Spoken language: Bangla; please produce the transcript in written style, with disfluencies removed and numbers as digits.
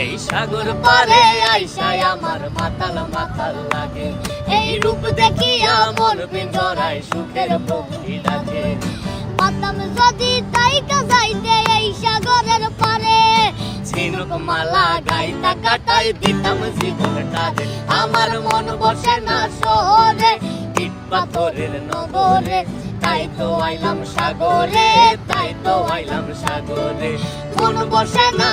এই সাগর পারে আইসায় আমার মাতাল মাতাল লাগে, এই রূপ দেখিয়া মন পিঞ্জরায় সুখের পক্ষী ডাকে। পাতাম যদি তাইকা যাইতে এই সাগরের পারে, ঝিনুক মালা গাইতা কাটাই দিতাম জীবনটারে। আমার মন বসে না শহরে, ইট পাথরের নগরে, তাই তো আইলাম সাগরে, তাই তো আইলাম সাগরে। মন বসে না